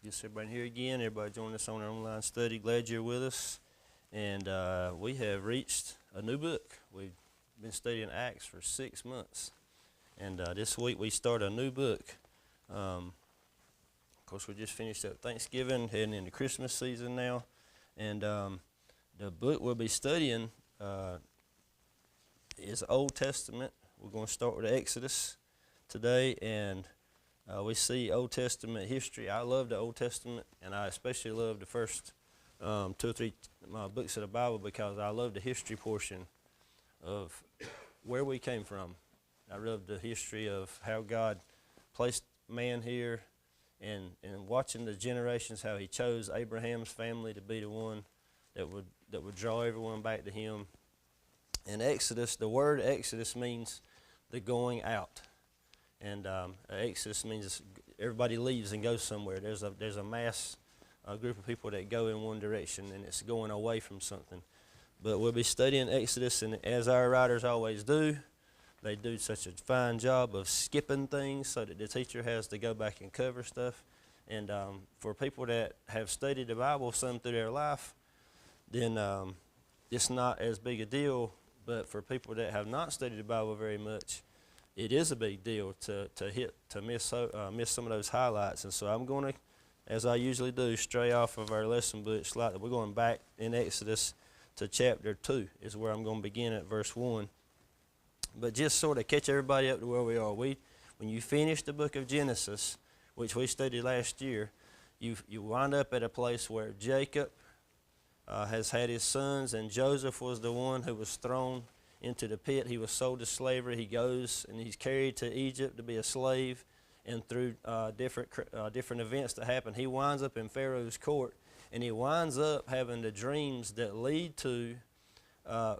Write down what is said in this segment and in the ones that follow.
Guess everybody here again. Everybody joining us on our online study. Glad you're with us. And we have reached a new book. We've been studying Acts for 6 months. And this week we start a new book. Of course, we just finished up Thanksgiving, heading into Christmas season now. And the book we'll be studying is Old Testament. We're going to start with Exodus today, and we see Old Testament history. I love the Old Testament, and I especially love the first 2 or 3 books of the Bible because I love the history portion of where we came from. I love the history of how God placed man here, and watching the generations, how He chose Abraham's family to be the one that would draw everyone back to Him. And Exodus, the word Exodus means the going out. And Exodus means everybody leaves and goes somewhere. There's a mass group of people that go in one direction, and it's going away from something. But we'll be studying Exodus, and as our writers always do, they do such a fine job of skipping things so that the teacher has to go back and cover stuff. And for people that have studied the Bible some through their life, then it's not as big a deal. But for people that have not studied the Bible very much, it is a big deal to miss some of those highlights. And so I'm going to, as I usually do, stray off of our lesson book slightly. We're going back in Exodus to chapter 2 is where I'm going to begin at verse 1. But just sort of catch everybody up to where we are. When you finish the book of Genesis, which we studied last year, you wind up at a place where Jacob has had his sons, and Joseph was the one who was thrown into the pit. He was sold to slavery. He goes and he's carried to Egypt to be a slave, and through different events that happen, he winds up in Pharaoh's court, and he winds up having the dreams that lead to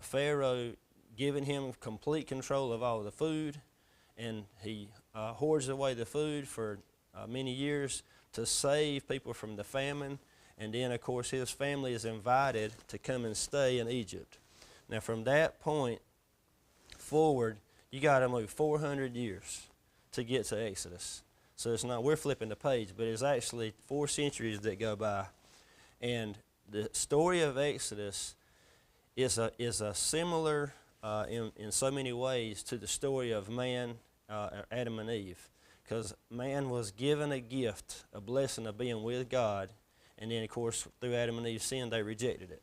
Pharaoh giving him complete control of all the food, and he hoards away the food for many years to save people from the famine. And then, of course, his family is invited to come and stay in Egypt. Now, from that point forward, you got to move 400 years to get to Exodus. So it's not, we're flipping the page, but it's actually 4 centuries that go by. And the story of Exodus is a similar, in so many ways, to the story of man, Adam and Eve. Because man was given a gift, a blessing of being with God. And then, of course, through Adam and Eve's sin, they rejected it.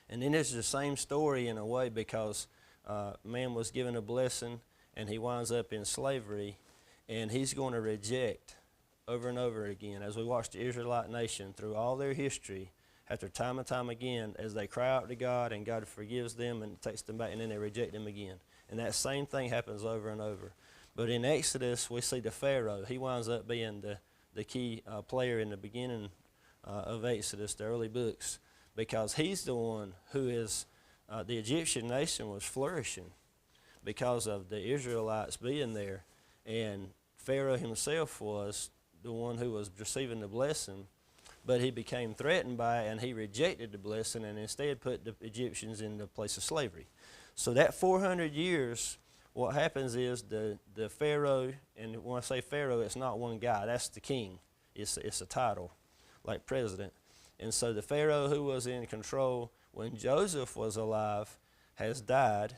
And then it's the same story in a way, because man was given a blessing, and he winds up in slavery, and he's going to reject over and over again. As we watch the Israelite nation through all their history, after time and time again, as they cry out to God, and God forgives them and takes them back, and then they reject Him again. And that same thing happens over and over. But in Exodus, we see the Pharaoh. He winds up being the key player in the beginning of Exodus, the early books, because he's the one who is, the Egyptian nation was flourishing because of the Israelites being there, and Pharaoh himself was the one who was receiving the blessing, but he became threatened by it, and he rejected the blessing and instead put the Egyptians in the place of slavery. So that 400 years, what happens is the Pharaoh, and when I say Pharaoh, it's not one guy, that's the king. It's a title, like president. And so the Pharaoh who was in control when Joseph was alive has died.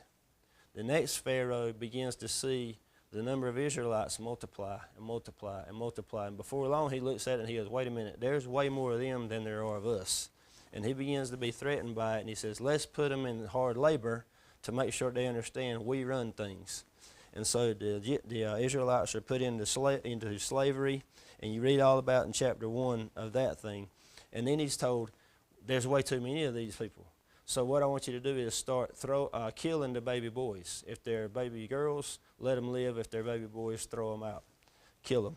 The next Pharaoh begins to see the number of Israelites multiply and multiply and multiply. And before long, he looks at it and he goes, wait a minute, there's way more of them than there are of us. And he begins to be threatened by it, and he says, let's put them in hard labor to make sure they understand we run things. And so the Israelites are put into slavery, and you read all about in chapter 1 of that thing. And then he's told, there's way too many of these people. So what I want you to do is start killing the baby boys. If they're baby girls, let them live. If they're baby boys, throw them out. Kill them.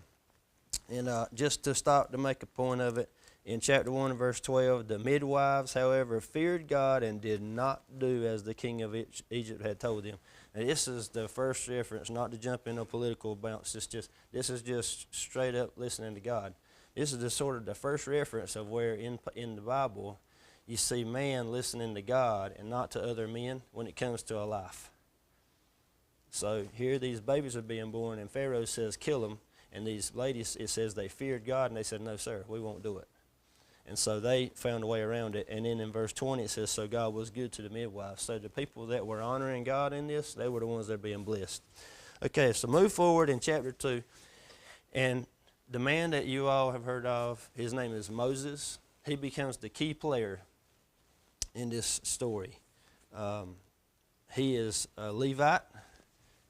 And just to make a point of it, in chapter 1, verse 12, the midwives, however, feared God and did not do as the king of Egypt had told them. Now, this is the first reference, not to jump in a political bounce. This is just straight up listening to God. This is the first reference of where in the Bible you see man listening to God and not to other men when it comes to a life. So here these babies are being born, and Pharaoh says, kill them. And these ladies, it says they feared God, and they said, no, sir, we won't do it. And so they found a way around it. And then in verse 20, it says, so God was good to the midwives. So the people that were honoring God in this, they were the ones that were being blessed. Okay, so move forward in chapter 2. And the man that you all have heard of, his name is Moses. He becomes the key player in this story. He is a Levite.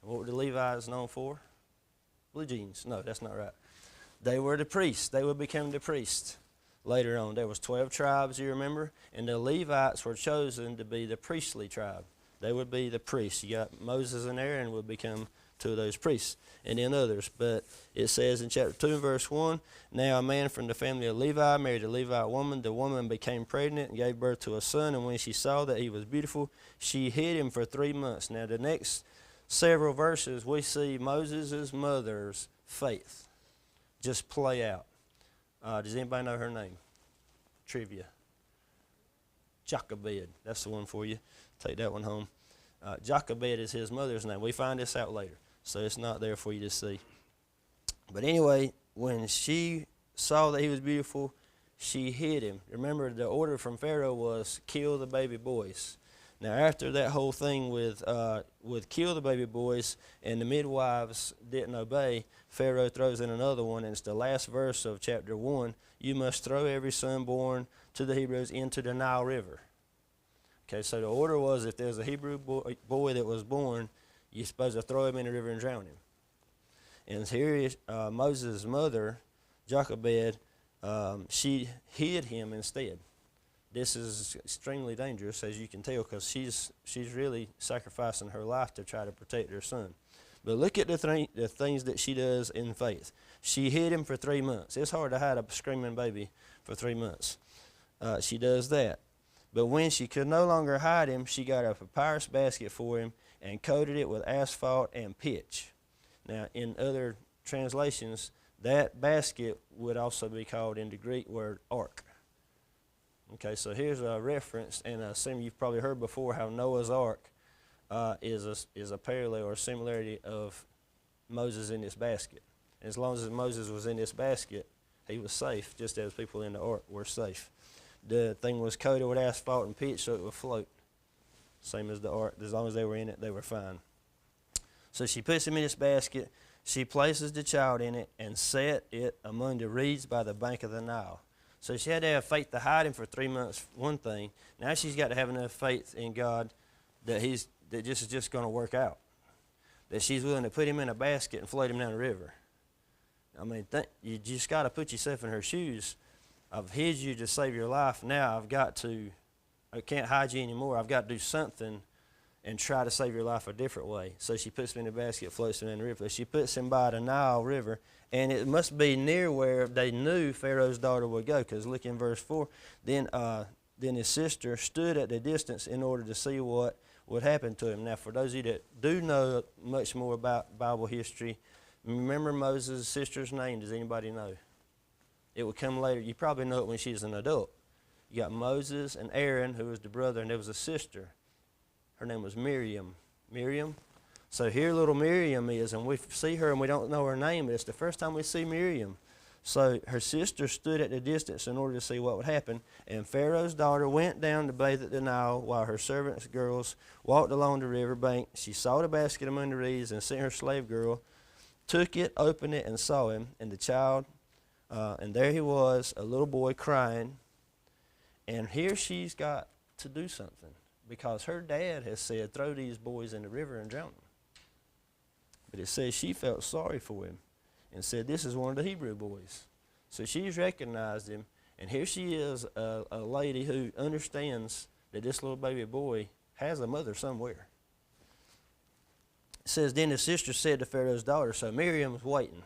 What were the Levites known for? Blue jeans. No, that's not right. They were the priests. They would become the priests later on. There was 12 tribes, you remember, and the Levites were chosen to be the priestly tribe. They would be the priests. You got Moses and Aaron would become two of those priests, and then others. But it says in chapter 2 and verse 1, now a man from the family of Levi married a Levite woman. The woman became pregnant and gave birth to a son, and when she saw that he was beautiful, she hid him for 3 months. Now the next several verses, we see Moses' mother's faith just play out. Does anybody know her name? Trivia. Jochebed. That's the one for you. Take that one home. Jochebed is his mother's name. We find this out later, so it's not there for you to see. But anyway, when she saw that he was beautiful, she hid him. Remember, the order from Pharaoh was kill the baby boys. Now, after that whole thing with kill the baby boys and the midwives didn't obey, Pharaoh throws in another one, and it's the last verse of chapter 1. You must throw every son born to the Hebrews into the Nile River. Okay, so the order was if there's a Hebrew boy that was born, you're supposed to throw him in the river and drown him. And here is Moses' mother, Jochebed, she hid him instead. This is extremely dangerous, as you can tell, because she's really sacrificing her life to try to protect her son. But look at the things that she does in faith. She hid him for 3 months. It's hard to hide a screaming baby for 3 months. She does that. But when she could no longer hide him, she got a papyrus basket for him and coated it with asphalt and pitch. Now, in other translations, that basket would also be called in the Greek word ark. Okay, so here's a reference, and I assume you've probably heard before how Noah's ark is a parallel or similarity of Moses in this basket. As long as Moses was in this basket, he was safe, just as people in the ark were safe. The thing was coated with asphalt and pitch so it would float, same as the ark. As long as they were in it, they were fine. So she puts him in this basket. She places the child in it and set it among the reeds by the bank of the Nile. So she had to have faith to hide him for 3 months, one thing. Now she's got to have enough faith in God that this is just going to work out. That she's willing to put him in a basket and float him down the river. I mean, you just got to put yourself in her shoes. I've hid you to save your life. Now I can't hide you anymore. I've got to do something and try to save your life a different way. So she puts him in a basket, floats him in the river. She puts him by the Nile River, and it must be near where they knew Pharaoh's daughter would go, because look in verse 4. Then his sister stood at the distance in order to see what would happen to him. Now, for those of you that do know much more about Bible history, remember Moses' sister's name. Does anybody know? It would come later. You probably know it when she's an adult. You got Moses and Aaron, who was the brother, and there was a sister. Her name was Miriam. Miriam? So here little Miriam is, and we see her and we don't know her name, but it's the first time we see Miriam. So her sister stood at the distance in order to see what would happen, and Pharaoh's daughter went down to bathe at the Nile while her servants' girls walked along the river bank. She saw the basket among the reeds and sent her slave girl, took it, opened it, and saw him, and the child, and there he was, a little boy crying. And here she's got to do something, because her dad has said, throw these boys in the river and drown them. But it says she felt sorry for him and said, this is one of the Hebrew boys. So she's recognized him, and here she is, a lady who understands that this little baby boy has a mother somewhere. It says, then his sister said to Pharaoh's daughter, so Miriam's waiting.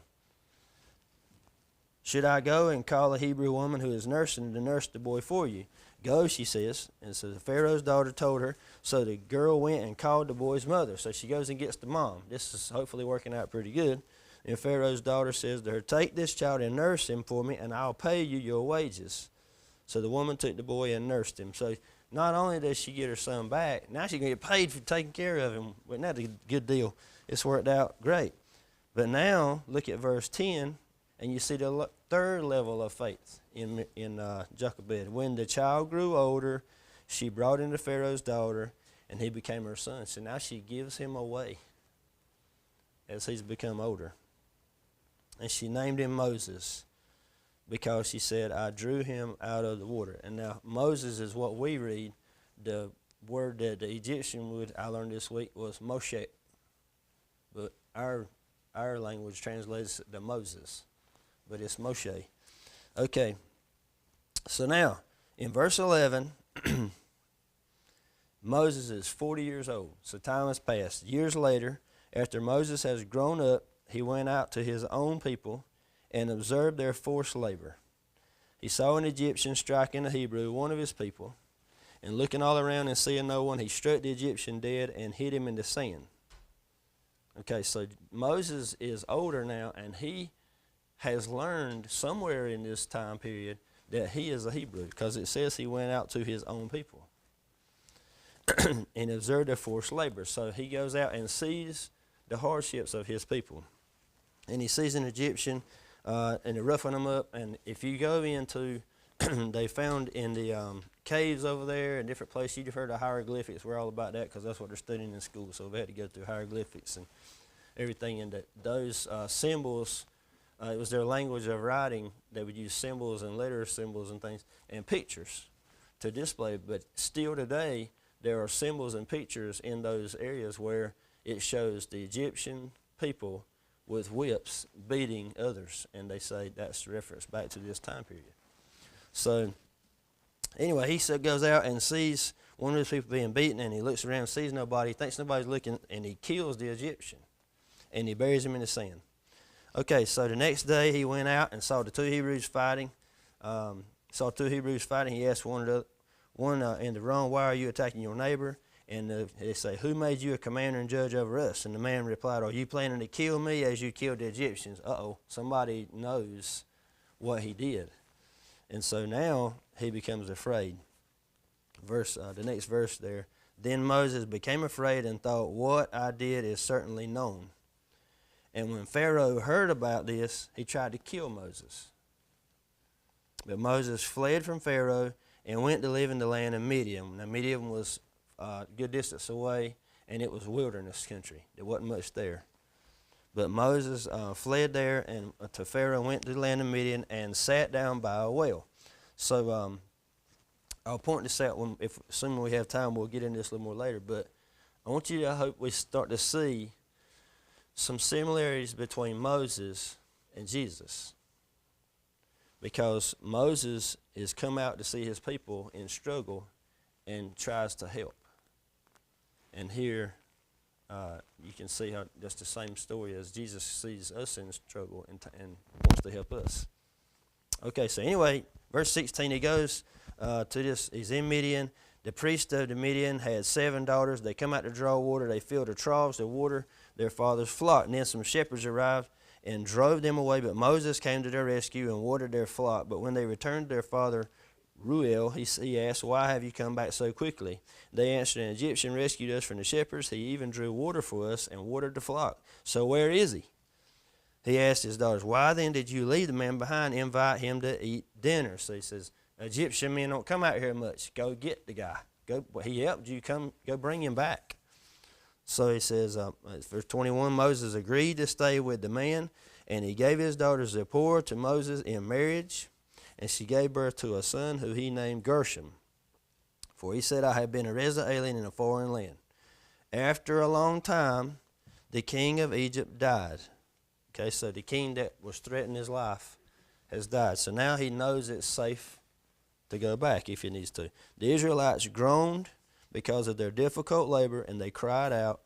Should I go and call a Hebrew woman who is nursing to nurse the boy for you? Go, she says. And so Pharaoh's daughter told her. So the girl went and called the boy's mother. So she goes and gets the mom. This is hopefully working out pretty good. And Pharaoh's daughter says to her, take this child and nurse him for me, and I'll pay you your wages. So the woman took the boy and nursed him. So not only does she get her son back, now she's going to get paid for taking care of him. Wasn't that a good deal? It's worked out great. But now, look at verse 10, and you see the third level of faith in Jochebed. When the child grew older, she brought in to Pharaoh's daughter, and he became her son. So now she gives him away as he's become older. And she named him Moses, because she said, I drew him out of the water. And now Moses is what we read. The word that the Egyptian would, I learned this week, was Moshe. But our language translates it to Moses. But it's Moshe. Okay. So now, in verse 11, Moses is 40 years old. So time has passed. Years later, after Moses has grown up, he went out to his own people and observed their forced labor. He saw an Egyptian striking a Hebrew, one of his people, and looking all around and seeing no one, he struck the Egyptian dead and hid him in the sand. Okay, so Moses is older now, and he has learned somewhere in this time period that he is a Hebrew, because it says he went out to his own people and observed their forced labor. So he goes out and sees the hardships of his people. And he sees an Egyptian, and they're roughing them up. And if you go into, they found in the caves over there and different places, you've heard of hieroglyphics. We're all about that because that's what they're studying in school. So they had to go through hieroglyphics and everything. And those symbols, it was their language of writing. They would use symbols and letter symbols and things and pictures to display. But still today, there are symbols and pictures in those areas where it shows the Egyptian people with whips beating others, and they say that's reference back to this time period. So anyway, he goes out and sees one of his people being beaten, and he looks around, sees nobody, thinks nobody's looking, and he kills the Egyptian, and he buries him in the sand. Okay, so the next day he went out and saw the two Hebrews fighting. He asked one in the wrong, why are you attacking your neighbor? And they say, who made you a commander and judge over us? And the man replied, are you planning to kill me as you killed the Egyptians? Uh-oh, somebody knows what he did. And so now he becomes afraid. The next verse there. Then Moses became afraid and thought, what I did is certainly known. And when Pharaoh heard about this, he tried to kill Moses. But Moses fled from Pharaoh and went to live in the land of Midian. Now Midian was a good distance away, and it was wilderness country. There wasn't much there. But Moses fled there and to Pharaoh, went to the land of Midian, and sat down by a well. So I'll point this out. Assuming we have time, we'll get into this a little more later. But I hope we start to see some similarities between Moses and Jesus. Because Moses is come out to see his people in struggle and tries to help. And here you can see how just the same story as Jesus sees us in struggle and wants to help us. Okay, so anyway, verse 16, he goes to this. He's in Midian. The priest of the Midian had 7 daughters. They come out to draw water. They fill their troughs to water their father's flock. And then some shepherds arrived and drove them away. But Moses came to their rescue and watered their flock. But when they returned to their father Ruel, he asked, why have you come back so quickly? They answered, an Egyptian rescued us from the shepherds. He even drew water for us and watered the flock. So where is he? He asked his daughters, why then did you leave the man behind? Invite him to eat dinner. So he says, Egyptian men don't come out here much. Go get the guy. He helped you. Go bring him back. So he says, verse 21, Moses agreed to stay with the man, and he gave his daughter Zipporah to Moses in marriage. And she gave birth to a son who he named Gershom. For he said, I have been a resident alien in a foreign land. After a long time, the king of Egypt died. Okay, so the king that was threatening his life has died. So now he knows it's safe to go back if he needs to. The Israelites groaned because of their difficult labor, and they cried out,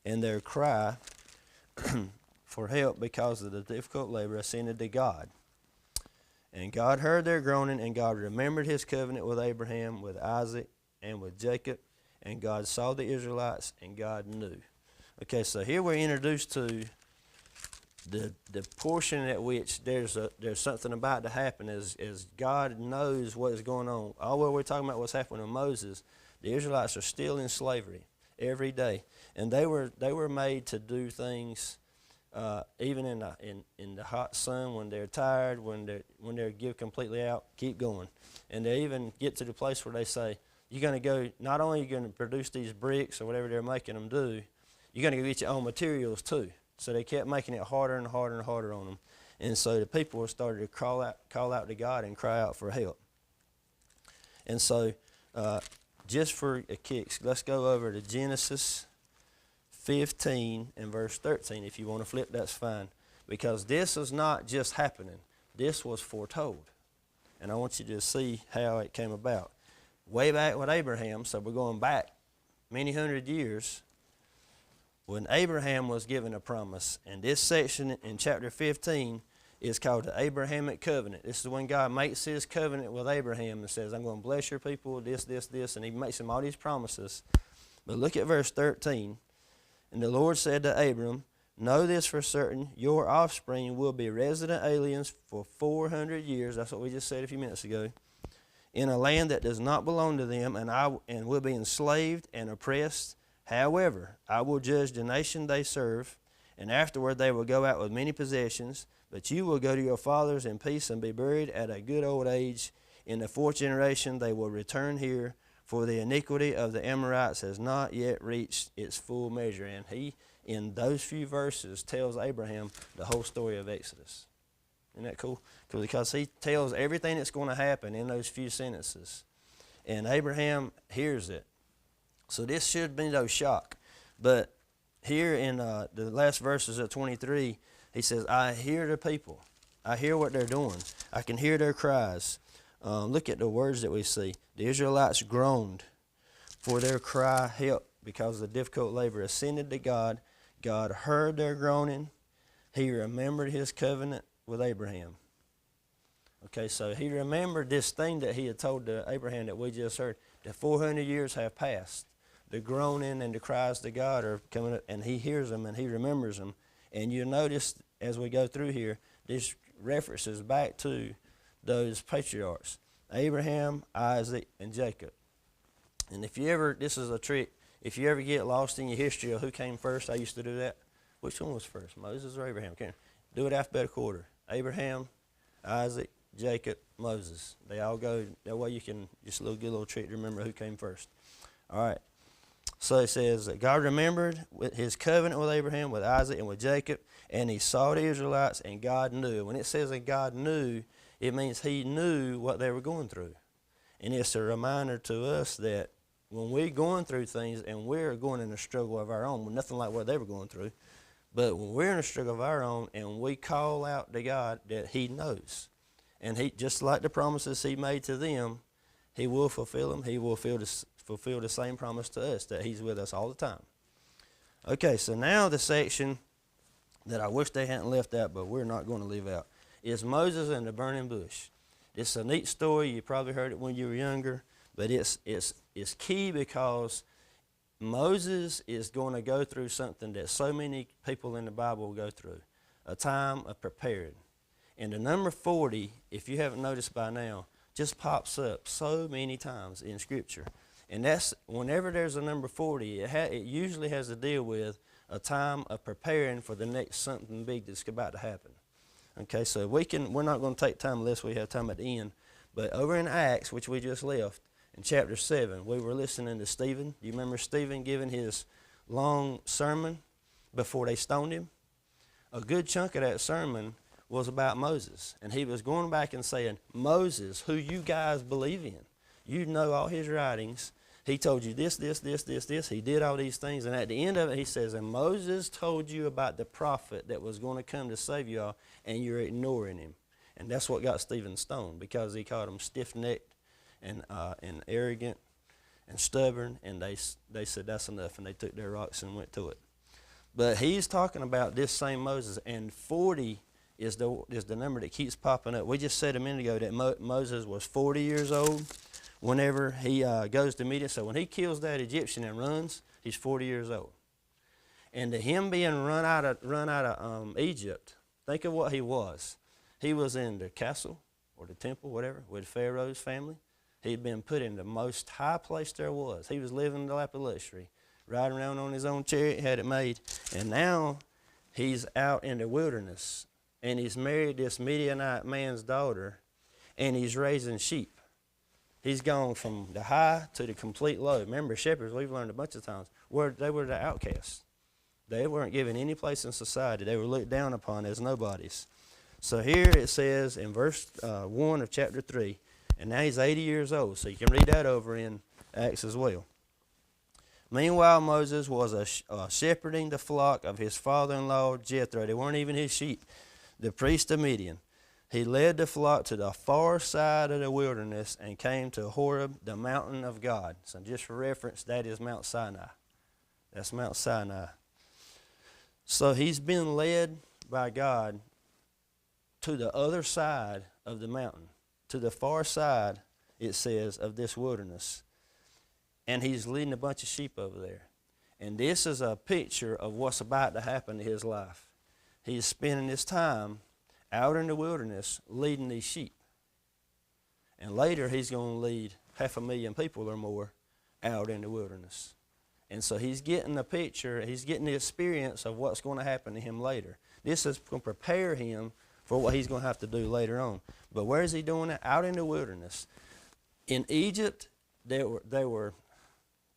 and their cry for help because of the difficult labor ascended to God. And God heard their groaning, and God remembered his covenant with Abraham, with Isaac, and with Jacob. And God saw the Israelites, and God knew. Okay, so here we're introduced to the portion at which there's something about to happen as God knows what is going on. Although we're talking about what's happening to Moses, the Israelites are still in slavery every day. And they were made to do things even in the hot sun, when they're tired, when they're give completely out, keep going. And they even get to the place where they say, you're going to go, not only are you going to produce these bricks or whatever they're making them do, you're going to go get your own materials too. So they kept making it harder and harder and harder on them. And so the people started to call out to God and cry out for help. And so just for a kick, let's go over to Genesis 15 and verse 13. If you want to flip, that's fine. Because this is not just happening. This was foretold. And I want you to see how it came about. Way back with Abraham, so we're going back many hundred years, when Abraham was given a promise. And this section in chapter 15 is called the Abrahamic covenant. This is when God makes his covenant with Abraham and says, I'm going to bless your people, this, and he makes him all these promises. But look at verse 13. And the Lord said to Abram, know this for certain, your offspring will be resident aliens for 400 years. That's what we just said a few minutes ago. In a land that does not belong to them, and will be enslaved and oppressed. However, I will judge the nation they serve, and afterward they will go out with many possessions. But you will go to your fathers in peace and be buried at a good old age. In the fourth generation they will return here, for the iniquity of the Amorites has not yet reached its full measure. And he, in those few verses, tells Abraham the whole story of Exodus. Isn't that cool? Because he tells everything that's going to happen in those few sentences. And Abraham hears it. So this should be no shock. But here in the last verses of 23, he says, I hear the people. I hear what they're doing. I can hear their cries. Look at the words that we see. The Israelites groaned for their cry, help, because the difficult labor ascended to God. God heard their groaning. He remembered his covenant with Abraham. Okay, so he remembered this thing that he had told to Abraham that we just heard. The 400 years have passed. The groaning and the cries to God are coming up, and he hears them and he remembers them. And you'll notice as we go through here, this references back to those patriarchs, Abraham, Isaac, and Jacob. And if you ever, this is a trick, if you ever get lost in your history of who came first, I used to do that. Which one was first, Moses or Abraham? Okay. Do it alphabetical order. Abraham, Isaac, Jacob, Moses. They all go, that way you can, just a good little trick to remember who came first. All right. So it says that God remembered his covenant with Abraham, with Isaac, and with Jacob, and he saw the Israelites, and God knew. When it says that God knew, it means he knew what they were going through. And it's a reminder to us that when we're going through things and we're going in a struggle of our own, nothing like what they were going through, but when we're in a struggle of our own and we call out to God, that he knows. And he, just like the promises he made to them, he will fulfill them. He will fulfill the same promise to us, that he's with us all the time. Okay, so now the section that I wish they hadn't left out, but we're not going to leave out, is Moses and the burning bush. It's a neat story. You probably heard it when you were younger, but it's key because Moses is going to go through something that so many people in the Bible go through, a time of preparing. And the number 40, if you haven't noticed by now, just pops up so many times in Scripture. And that's, whenever there's a number 40, it usually has to deal with a time of preparing for the next something big that's about to happen. Okay, so we're not going to take time unless we have time at the end. But over in Acts, which we just left, in chapter 7, we were listening to Stephen. Do you remember Stephen giving his long sermon before they stoned him? A good chunk of that sermon was about Moses. And he was going back and saying, Moses, who you guys believe in, you know all his writings. He told you this. He did all these things. And at the end of it, he says, and Moses told you about the prophet that was going to come to save you all, and you're ignoring him. And that's what got Stephen stoned, because he called him stiff-necked and arrogant and stubborn. And they said, that's enough. And they took their rocks and went to it. But he's talking about this same Moses. And 40 is the number that keeps popping up. We just said a minute ago that Moses was 40 years old whenever he goes to meet him. So when he kills that Egyptian and runs, he's 40 years old. And to him being run out of Egypt, think of what he was. He was in the castle or the temple, whatever, with Pharaoh's family. He'd been put in the most high place there was. He was living in the lap of luxury, riding around on his own chariot, had it made. And now he's out in the wilderness, and he's married this Midianite man's daughter, and he's raising sheep. He's gone from the high to the complete low. Remember, shepherds, we've learned a bunch of times, they were the outcasts. They weren't given any place in society. They were looked down upon as nobodies. So here it says in verse 1 of chapter 3, and now he's 80 years old, so you can read that over in Acts as well. Meanwhile, Moses was shepherding the flock of his father-in-law Jethro. They weren't even his sheep, the priest of Midian. He led the flock to the far side of the wilderness and came to Horeb, the mountain of God. So just for reference, that is Mount Sinai. That's Mount Sinai. So he's been led by God to the other side of the mountain, to the far side, it says, of this wilderness. And he's leading a bunch of sheep over there. And this is a picture of what's about to happen to his life. He's spending his time out in the wilderness leading these sheep. And later he's going to lead 500,000 people or more out in the wilderness. And so he's getting the picture, he's getting the experience of what's going to happen to him later. This is going to prepare him for what he's going to have to do later on. But where is he doing it? Out in the wilderness. In Egypt, they were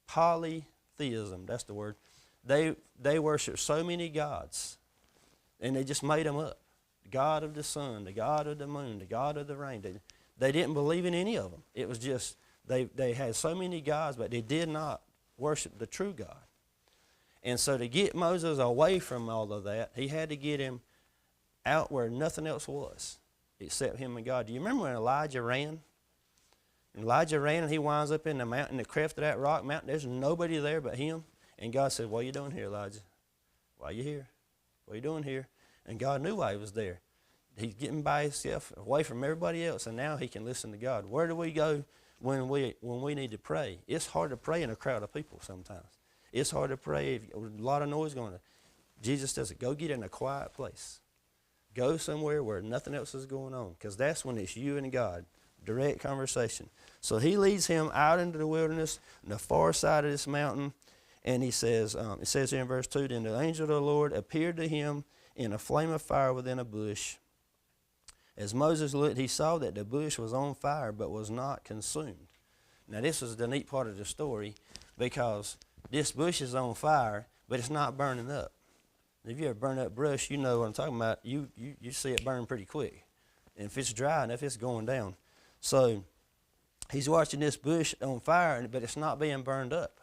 polytheism, that's the word. They worshiped so many gods, and they just made them up. The God of the sun, the God of the moon, the God of the rain. They didn't believe in any of them. It was just, they had so many gods, but they did not worship the true God. And so to get Moses away from all of that, he had to get him out where nothing else was except him and God. Do you remember when Elijah ran? Elijah ran and he winds up in the mountain, the cleft of that rock mountain. There's nobody there but him. And God said, what are you doing here, Elijah? Why are you here? What are you doing here? And God knew why he was there. He's getting by himself, away from everybody else, and now he can listen to God. Where do we go when we need to pray? It's hard to pray in a crowd of people sometimes. It's hard to pray if a lot of noise going on. Jesus says, go get in a quiet place. Go somewhere where nothing else is going on, because that's when it's you and God, direct conversation. So he leads him out into the wilderness on the far side of this mountain, and he says, it says here in verse 2, then the angel of the Lord appeared to him in a flame of fire within a bush. As Moses looked, he saw that the bush was on fire but was not consumed. Now this is the neat part of the story, because this bush is on fire, but it's not burning up. If you ever burn up brush, you know what I'm talking about. You see it burn pretty quick. And if it's dry enough, it's going down. So he's watching this bush on fire, but it's not being burned up.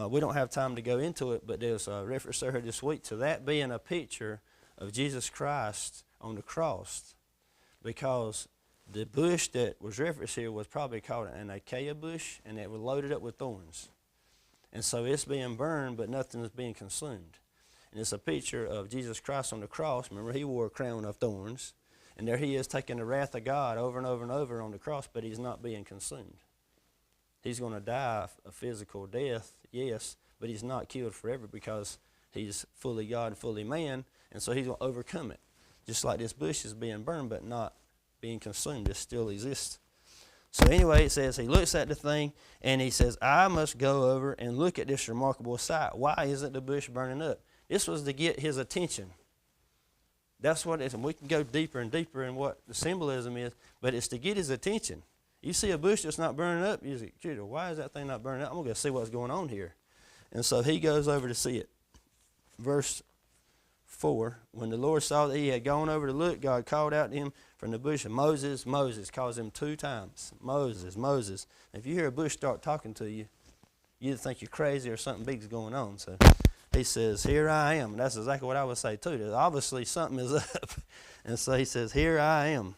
We don't have time to go into it, but there's a reference there this week to that being a picture of Jesus Christ on the cross, because the bush that was referenced here was probably called an acacia bush, and it was loaded up with thorns. And so it's being burned, but nothing is being consumed. And it's a picture of Jesus Christ on the cross. Remember, he wore a crown of thorns, and there he is taking the wrath of God over and over and over on the cross, but he's not being consumed. He's going to die a physical death, yes, but he's not killed forever because he's fully God and fully man, and so he's going to overcome it. Just like this bush is being burned but not being consumed. It still exists. So anyway, it says he looks at the thing and he says, I must go over and look at this remarkable sight. Why isn't the bush burning up? This was to get his attention. That's what it is. And we can go deeper and deeper in what the symbolism is, but it's to get his attention. You see a bush that's not burning up, you say, Judah, why is that thing not burning up? I'm going to go see what's going on here. And so he goes over to see it. Verse 4, when the Lord saw that he had gone over to look, God called out to him from the bush, Moses, Moses, calls him 2 times. Moses, Moses. If you hear a bush start talking to you, you think you're crazy or something big's going on. So he says, here I am. And that's exactly what I would say too. There's obviously something is up. And so he says, here I am.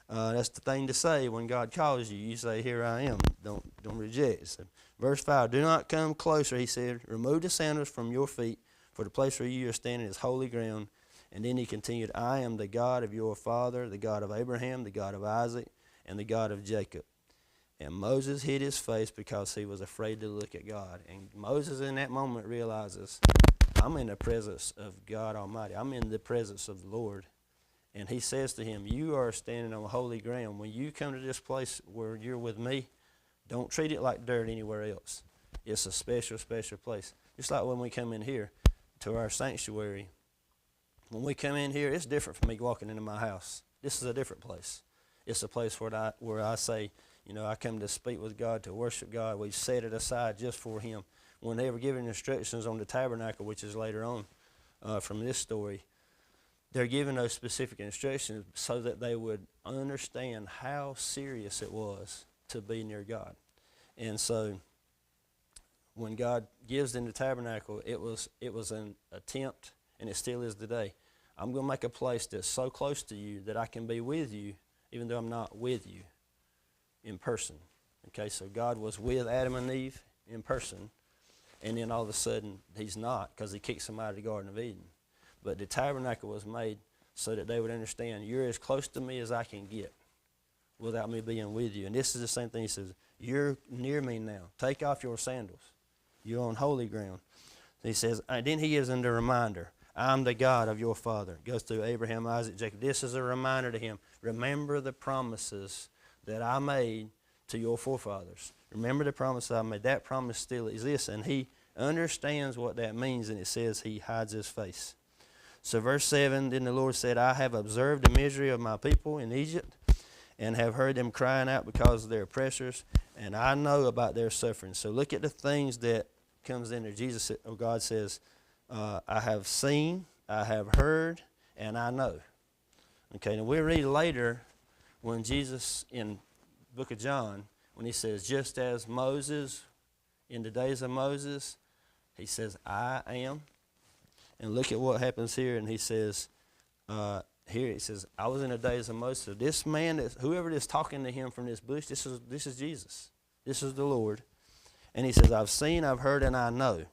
That's the thing to say when God calls you. You say, here I am. Don't reject. So, verse 5, do not come closer, he said. Remove the sandals from your feet, for the place where you are standing is holy ground. And then he continued, I am the God of your father, the God of Abraham, the God of Isaac, and the God of Jacob. And Moses hid his face because he was afraid to look at God. And Moses in that moment realizes, I'm in the presence of God Almighty. I'm in the presence of the Lord. And he says to him, you are standing on holy ground. When you come to this place where you're with me, don't treat it like dirt anywhere else. It's a special, special place. Just like when we come in here to our sanctuary, when we come in here, it's different from me walking into my house. This is a different place. It's a place where I say, I come to speak with God, to worship God. We set it aside just for Him. When they were giving instructions on the tabernacle, which is later on from this story, they're giving those specific instructions so that they would understand how serious it was to be near God. And so when God gives them the tabernacle, it was an attempt, and it still is today. I'm going to make a place that's so close to you that I can be with you, even though I'm not with you in person. Okay, so God was with Adam and Eve in person, and then all of a sudden He's not, because He kicked them out of the Garden of Eden. But the tabernacle was made so that they would understand, you're as close to me as I can get without me being with you. And this is the same thing. He says, you're near me now. Take off your sandals. You're on holy ground. He says, and then He gives them the reminder, I'm the God of your father. It goes through Abraham, Isaac, Jacob. This is a reminder to him. Remember the promises that I made to your forefathers. Remember the promise I made. That promise still exists, and he understands what that means, and it says he hides his face. So verse 7, then the Lord said, I have observed the misery of my people in Egypt, and have heard them crying out because of their oppressors, and I know about their suffering. So look at the things that comes in there. Jesus or God says, I have seen, I have heard, and I know. Okay, now we read later when Jesus in the book of John, when he says, just as Moses, in the days of Moses, he says, I am. And look at what happens here, and he says, here he says, I was in the days of Moses. So this man, whoever is talking to him from this bush, this is Jesus. This is the Lord. And he says, I've seen, I've heard, and I know.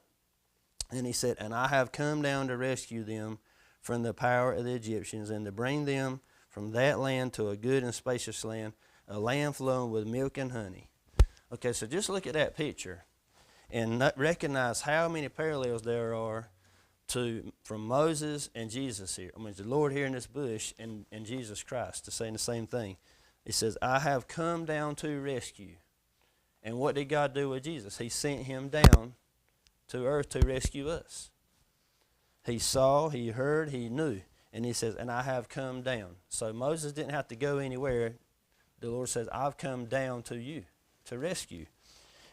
And he said, and I have come down to rescue them from the power of the Egyptians, and to bring them from that land to a good and spacious land, a land flowing with milk and honey. Okay, so just look at that picture and recognize how many parallels there are from Moses and Jesus here. I mean, the Lord here in this bush and Jesus Christ to saying the same thing. He says, I have come down to rescue. And what did God do with Jesus? He sent him down to earth to rescue us. He saw, he heard, he knew. And he says, and I have come down. So Moses didn't have to go anywhere. The Lord says, I've come down to you to rescue.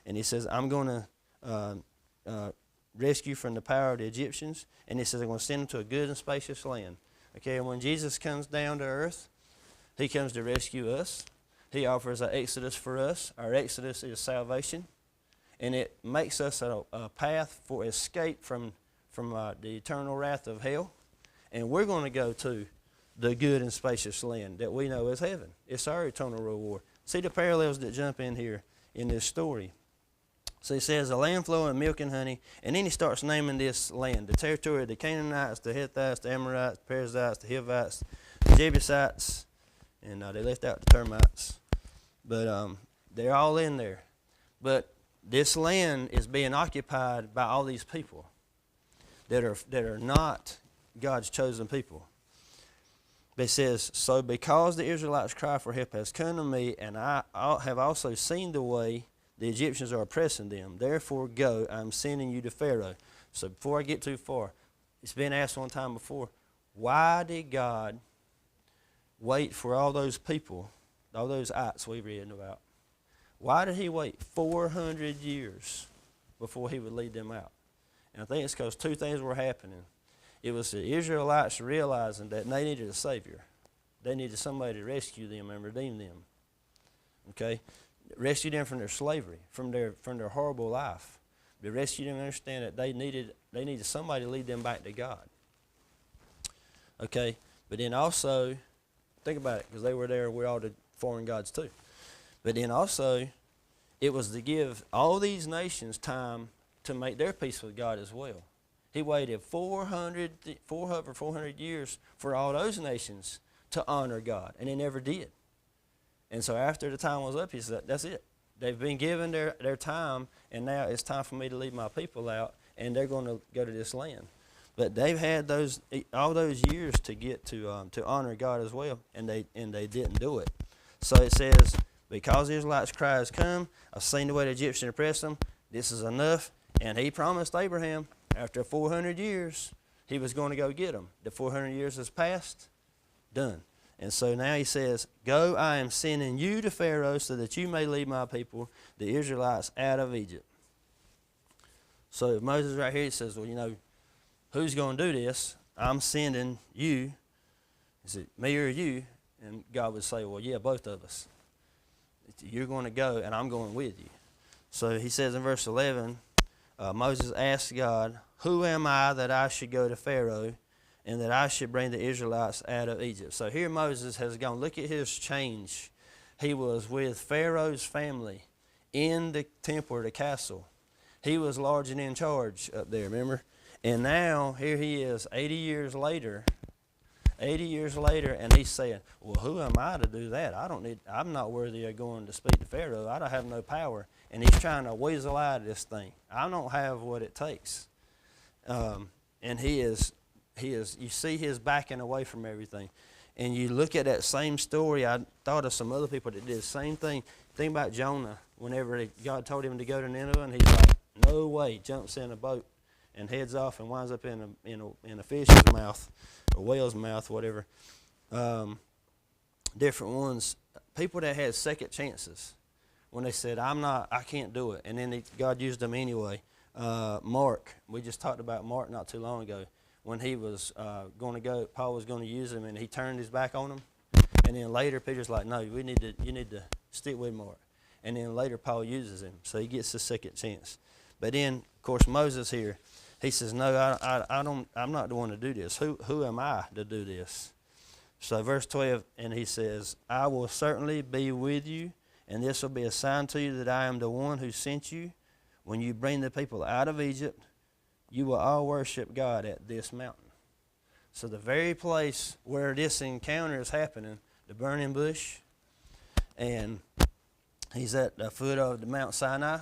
And he says, I'm going to rescue from the power of the Egyptians. And he says, I'm going to send them to a good and spacious land. Okay, and when Jesus comes down to earth, he comes to rescue us. He offers an exodus for us. Our exodus is salvation. And it makes us a path for escape from the eternal wrath of hell. And we're going to go to the good and spacious land that we know as heaven. It's our eternal reward. See the parallels that jump in here in this story. So he says, a land flowing with milk and honey. And then he starts naming this land, the territory of the Canaanites, the Hittites, the Amorites, the Perizzites, the Hivites, the Jebusites, and they left out the termites. But they're all in there. But this land is being occupied by all these people that are not God's chosen people. But it says, so because the Israelites' cry for help has come to me, and I have also seen the way the Egyptians are oppressing them, therefore go, I'm sending you to Pharaoh. So before I get too far, it's been asked one time before, why did God wait for all those people, all those ites we read about? Why did he wait 400 years before he would lead them out? And I think it's because two things were happening. It was the Israelites realizing that they needed a Savior. They needed somebody to rescue them and redeem them. Okay? Rescue them from their slavery, from their horrible life. But rescue them and understand that they needed somebody to lead them back to God. Okay? But then also, think about it, because they were there with all the foreign gods too. But then also, it was to give all these nations time to make their peace with God as well. He waited 400 years for all those nations to honor God, and they never did. And so after the time was up, he said, that's it. They've been given their time, and now it's time for me to lead my people out, and they're going to go to this land. But they've had all those years to get to honor God as well, and they didn't do it. So it says, because the Israelites' cry has come, I've seen the way the Egyptians oppress them, this is enough. And he promised Abraham, after 400 years, he was going to go get them. The 400 years has passed, done. And so now he says, go, I am sending you to Pharaoh so that you may lead my people, the Israelites, out of Egypt. So Moses right here, he says, well, you know, who's going to do this? I'm sending you. Is it me or you? And God would say, well, yeah, both of us. You're going to go, and I'm going with you. So he says in verse 11, Moses asked God, who am I that I should go to Pharaoh and that I should bring the Israelites out of Egypt? So here Moses has gone. Look at his change. He was with Pharaoh's family in the temple or the castle. He was large and in charge up there, remember? And now here he is 80 years later, and he's saying, well, who am I to do that? I'm not worthy of going to speak to Pharaoh. I don't have no power. And he's trying to weasel out of this thing. I don't have what it takes. And he is, you see his backing away from everything. And you look at that same story, I thought of some other people that did the same thing. Think about Jonah, whenever God told him to go to Nineveh, and he's like, no way, jumps in a boat and heads off and winds up in a fish's mouth or whale's mouth, whatever. Different ones, people that had second chances when they said, I can't do it. And then God used them anyway. Mark, we just talked about Mark not too long ago. When he was going to go, Paul was going to use him, and he turned his back on him. And then later, Peter's like, no, you need to stick with Mark. And then later, Paul uses him, so he gets a second chance. But then, of course, Moses here, he says, no, I'm not the one to do this. Who am I to do this? So verse 12, and he says, I will certainly be with you, and this will be a sign to you that I am the one who sent you. When you bring the people out of Egypt, you will all worship God at this mountain. So the very place where this encounter is happening, the burning bush, and he's at the foot of the Mount Sinai,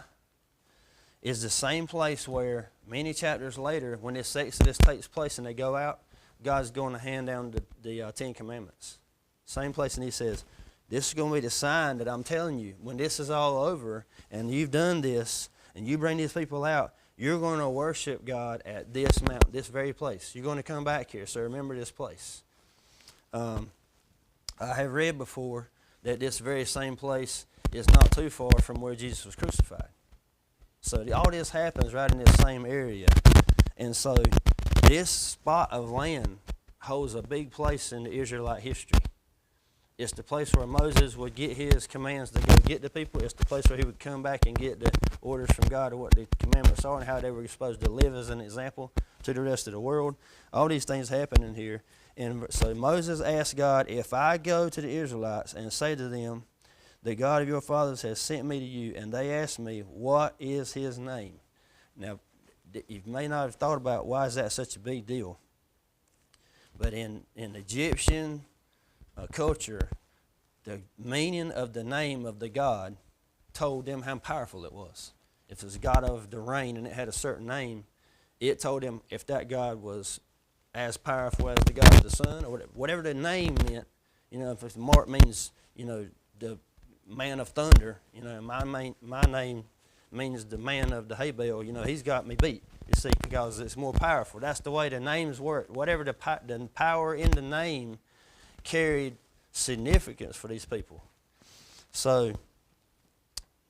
is the same place where many chapters later, when this Exodus takes place and they go out, God's going to hand down the Ten Commandments. Same place, and he says, this is going to be the sign that I'm telling you. When this is all over and you've done this and you bring these people out, you're going to worship God at this mountain, this very place. You're going to come back here, so remember this place. I have read before that this very same place is not too far from where Jesus was crucified. So all this happens right in this same area. And so this spot of land holds a big place in the Israelite history. It's the place where Moses would get his commands to go get the people. It's the place where he would come back and get the orders from God of what the commandments are and how they were supposed to live as an example to the rest of the world. All these things happen in here. And so Moses asked God, if I go to the Israelites and say to them, the God of your fathers has sent me to you, and they ask me, what is his name? Now, you may not have thought about why is that such a big deal. But in Egyptian culture, the meaning of the name of the God told them how powerful it was. If it was God of the rain and it had a certain name, it told them if that God was as powerful as the God of the sun, or whatever the name meant. You know, if Mark means, you know, the man of thunder, you know, my name means the man of the hay bale, you know, he's got me beat, you see, because it's more powerful. That's the way the names work. Whatever the power in the name carried significance for these people. So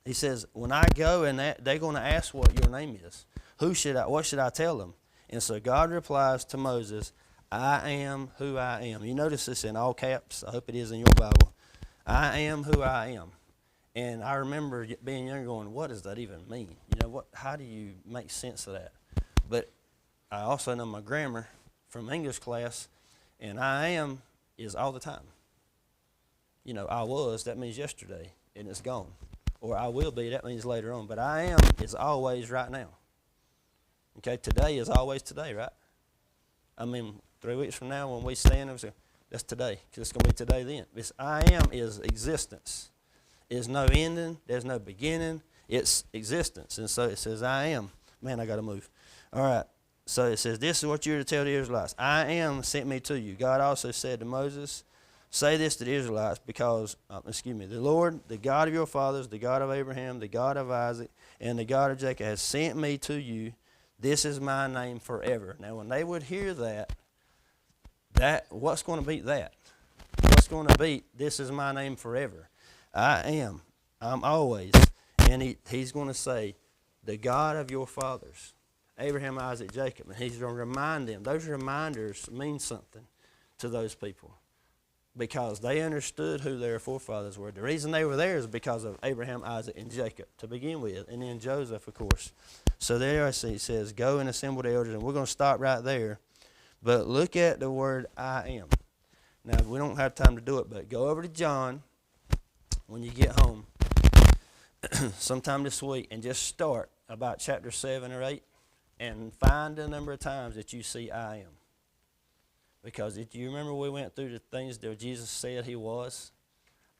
he says, when I go and they're going to ask what your name is, what should I tell them? And so God replies to Moses, I am who I am. You notice this in all caps. I hope it is in your Bible. I am who I am. And I remember being young going, what does that even mean? You know, how do you make sense of that? But I also know my grammar from English class, and I am is all the time. You know, I was, that means yesterday, and it's gone. Or I will be, that means later on. But I am is always right now. Okay, today is always today, right? I mean, 3 weeks from now when we stand and say, that's today, because it's going to be today then. This I am is existence. There's no ending. There's no beginning. It's existence. And so it says, I am. Man, I got to move. All right. So it says, this is what you're to tell the Israelites. I am sent me to you. God also said to Moses, say this to the Israelites because, the Lord, the God of your fathers, the God of Abraham, the God of Isaac, and the God of Jacob has sent me to you This is my name forever. Now, when they would hear that, what's going to beat that? What's going to beat this is my name forever? I am. I'm always. And he's going to say, the God of your fathers, Abraham, Isaac, Jacob. And he's going to remind them. Those reminders mean something to those people because they understood who their forefathers were. The reason they were there is because of Abraham, Isaac, and Jacob to begin with, and then Joseph, of course. So there he says, go and assemble the elders, and we're going to stop right there. But look at the word I am. Now, we don't have time to do it, but go over to John when you get home sometime this week and just start about chapter 7 or 8 and find the number of times that you see I am. Because if you remember we went through the things that Jesus said he was,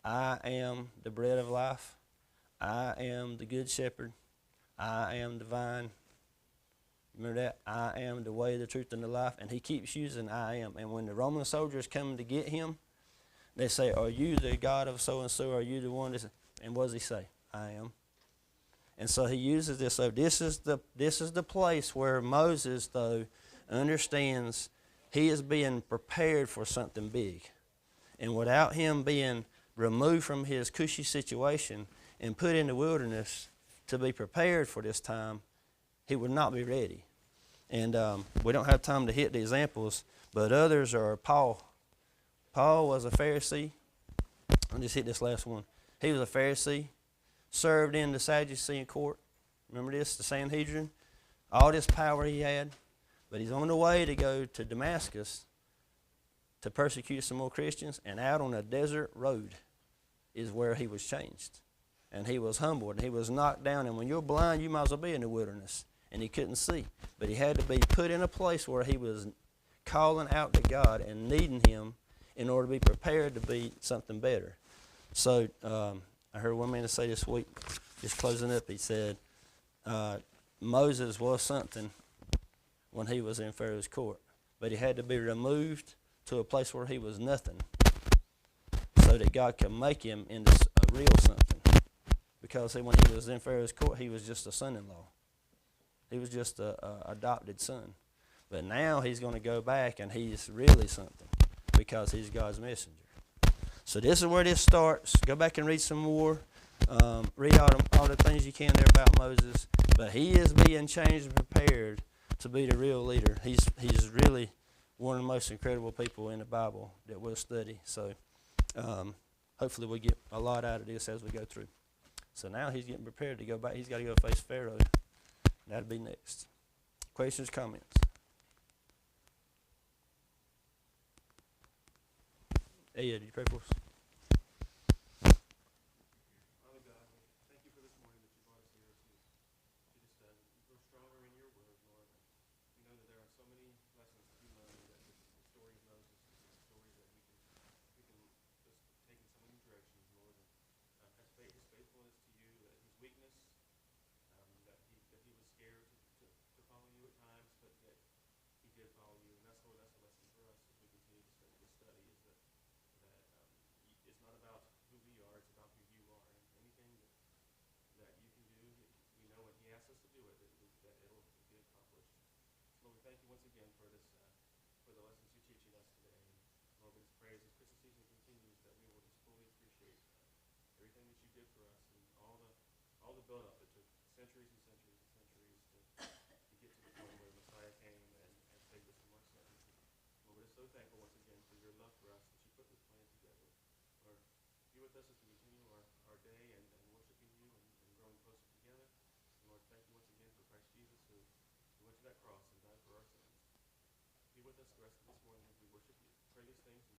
I am the bread of life, I am the good shepherd, I am the vine. Remember that? I am the way, the truth, and the life. And he keeps using I am. And when the Roman soldiers come to get him, they say, are you the God of so-and-so? Are you the one? And what does he say? I am. And so he uses this. So this is the place where Moses, though, understands he is being prepared for something big. And without him being removed from his cushy situation and put in the wilderness to be prepared for this time, he would not be ready. And we don't have time to hit the examples, but others are Paul. Paul was a Pharisee. I'll just hit this last one. He was a Pharisee, served in the Sadducean court. Remember this, the Sanhedrin? All this power he had. But he's on the way to go to Damascus to persecute some more Christians, and out on a desert road is where he was changed. And he was humbled, and he was knocked down. And when you're blind, you might as well be in the wilderness. And he couldn't see. But he had to be put in a place where he was calling out to God and needing him in order to be prepared to be something better. So I heard one man say this week, just closing up, he said, Moses was something when he was in Pharaoh's court. But he had to be removed to a place where he was nothing so that God could make him into a real something. Because when he was in Pharaoh's court, he was just a son-in-law. He was just an adopted son. But now he's going to go back and he's really something because he's God's messenger. So this is where this starts. Go back and read some more. Read all the things you can there about Moses. But he is being changed and prepared to be the real leader. He's really one of the most incredible people in the Bible that we'll study. So hopefully we'll get a lot out of this as we go through. So now he's getting prepared to go back. He's got to go face Pharaoh. That'll be next. Questions, comments? Hey, did you pray for us? Father God, we thank you for this morning that you brought us here to just grow stronger in your word, Lord. We know that there are so many lessons to be learned. That the story of Moses is a story that we can just take in so many directions, Lord. His faithfulness to you, his weakness, that he was scared to follow you at times, but yet he did follow you. And that's, Lord, that's a lesson for us as we continue to study this study, is that it's not about who we are, it's about who you are. And anything that you can do, we know when he asks us to do it, that it'll be accomplished. So Lord, we thank you once again for this, for the lessons you're teaching us today. And Lord, we just pray as this Christmas season continues that we will just fully appreciate everything that you did for us and all the build-up. It took centuries and centuries and centuries to get to the point where the Messiah came and saved us from our sins. And Lord, we're just so thankful once again for your love for us that you put this plan together. Lord, be with us as we continue our day and worshiping you and growing closer together. And Lord, thank you once again for Christ Jesus who went to that cross and died for our sins. Be with us the rest of this morning as we worship you. Pray these things in